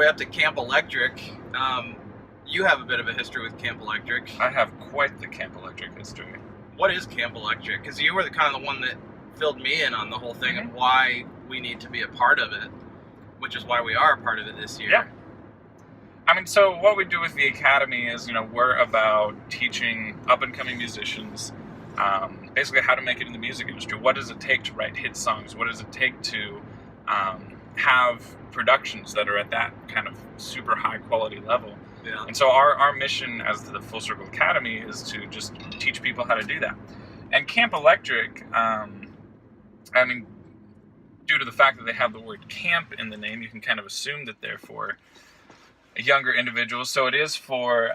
up to Camp Electric. You have a bit of a history with Camp Electric. I have quite the Camp Electric history. What is Camp Electric? Because you were the kind of the one that filled me in on the whole thing and why we need to be a part of it, which is why we are a part of it this year. Yeah. I mean, so what we do with the Academy is, we're about teaching up-and-coming musicians basically how to make it in the music industry. What does it take to write hit songs? What does it take to have productions that are at that kind of super high-quality level? Yeah. And so our mission as the Full Circle Academy is to just teach people how to do that. And Camp Electric, due to the fact that they have the word camp in the name, you can kind of assume that they're for younger individuals. So it is for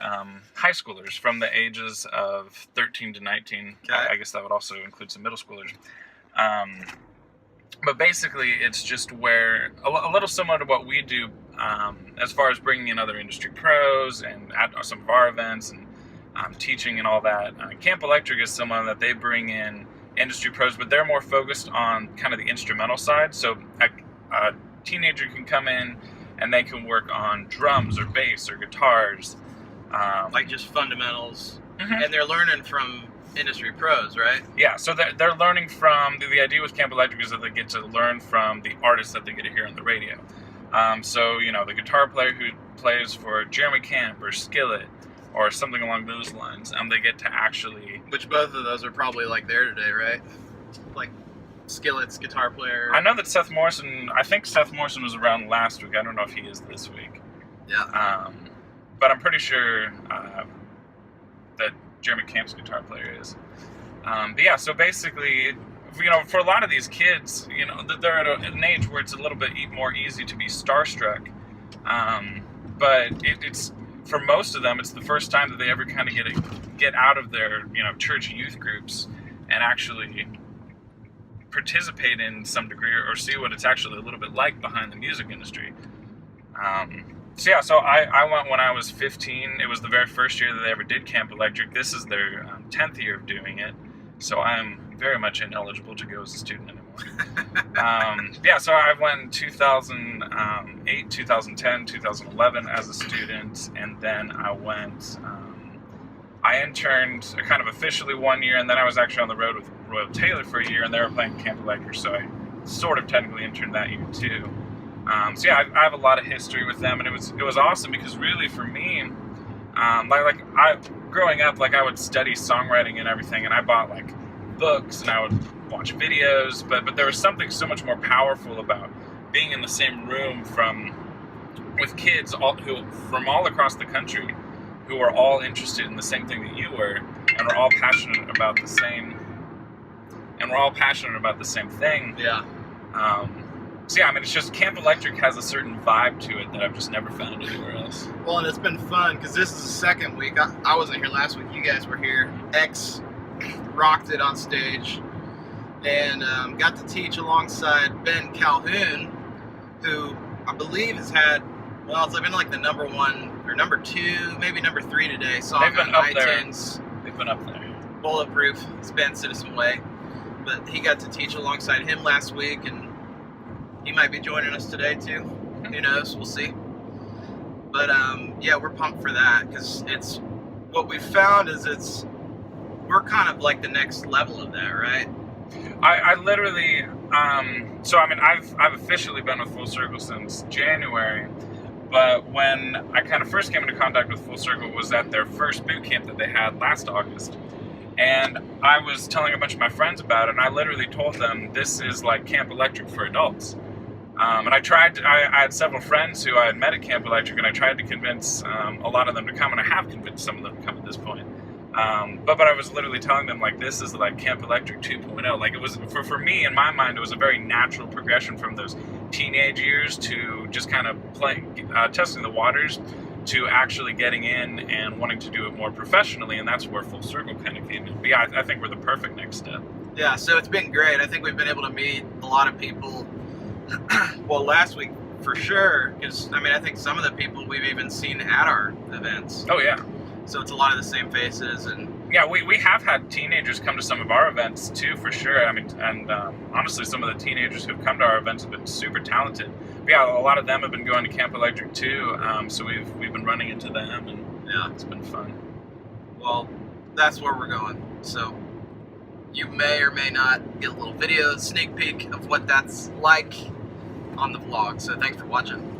high schoolers from the ages of 13 to 19. Okay. I guess that would also include some middle schoolers. But basically, it's just where a little similar to what we do as far as bringing in other industry pros and at some of our events and teaching and all that. Camp Electric is someone that they bring in industry pros, but they're more focused on kind of the instrumental side. So a teenager can come in and they can work on drums or bass or guitars. Like just fundamentals. And they're learning from industry pros, right? Yeah, so they're learning from, the idea with Camp Electric is that they get to learn from the artists that they get to hear on the radio. So, the guitar player who plays for Jeremy Camp or Skillet or something along those lines, they get to actually... Which both of those are probably like there today, right? Like Skillet's guitar player. I know that Seth Morrison was around last week. I don't know if he is this week. Yeah. But I'm pretty sure that Jeremy Camp's guitar player is. But yeah, so basically, for a lot of these kids, they're at an age where it's a little bit more easy to be starstruck. But it's for most of them, it's the first time that they ever kind of get out of their church youth groups and actually participate in some degree or see what it's actually a little bit like behind the music industry. So I went when I was 15. It was the very first year that they ever did Camp Electric. This is their 10th year of doing it. So I'm very much ineligible to go as a student anymore. So I went in 2008, 2010, 2011 as a student. And then I interned kind of officially 1 year. And then I was actually on the road with Royal Taylor for a year. And they were playing Camp Electric. So I sort of technically interned that year too. I have a lot of history with them, and it was awesome because really for me, growing up, I would study songwriting and everything, and I bought books and I would watch videos, but there was something so much more powerful about being in the same room with kids from all across the country who are all interested in the same thing that you were, and we're all passionate about the same thing. Yeah. It's just Camp Electric has a certain vibe to it that I've just never found anywhere else. Well, and it's been fun because this is the second week. I wasn't here last week. You guys were here. X rocked it on stage and got to teach alongside Ben Calhoun, who I believe has had, it's been the number one or number two, maybe number three today song on iTunes. They've been up there. Bulletproof. It's been Citizen Way. But he got to teach alongside him last week, and he might be joining us today too. Who knows? We'll see. But we're pumped for that because it's what we found is we're kind of the next level of that, right? I literally I've officially been with Full Circle since January, but when I kind of first came into contact with Full Circle was at their first boot camp that they had last August. And I was telling a bunch of my friends about it, and I literally told them this is like Camp Electric for adults. And I had several friends who I had met at Camp Electric, and I tried to convince a lot of them to come, and I have convinced some of them to come at this point. But I was literally telling them, this is like Camp Electric 2.0. It was, for me, in my mind, it was a very natural progression from those teenage years to just kind of playing, testing the waters, to actually getting in and wanting to do it more professionally, and that's where Full Circle kind of came in. But yeah, I think we're the perfect next step. Yeah, so it's been great. I think we've been able to meet a lot of people. Well, last week for sure, because I think some of the people we've even seen at our events. Oh yeah. So it's a lot of the same faces, and yeah, we have had teenagers come to some of our events too, for sure. And honestly, some of the teenagers who've come to our events have been super talented. But yeah, a lot of them have been going to Camp Electric too. So we've been running into them, and Yeah. it's been fun. Well, that's where we're going. So you may or may not get a little video sneak peek of what that's like on the vlog. So thanks for watching.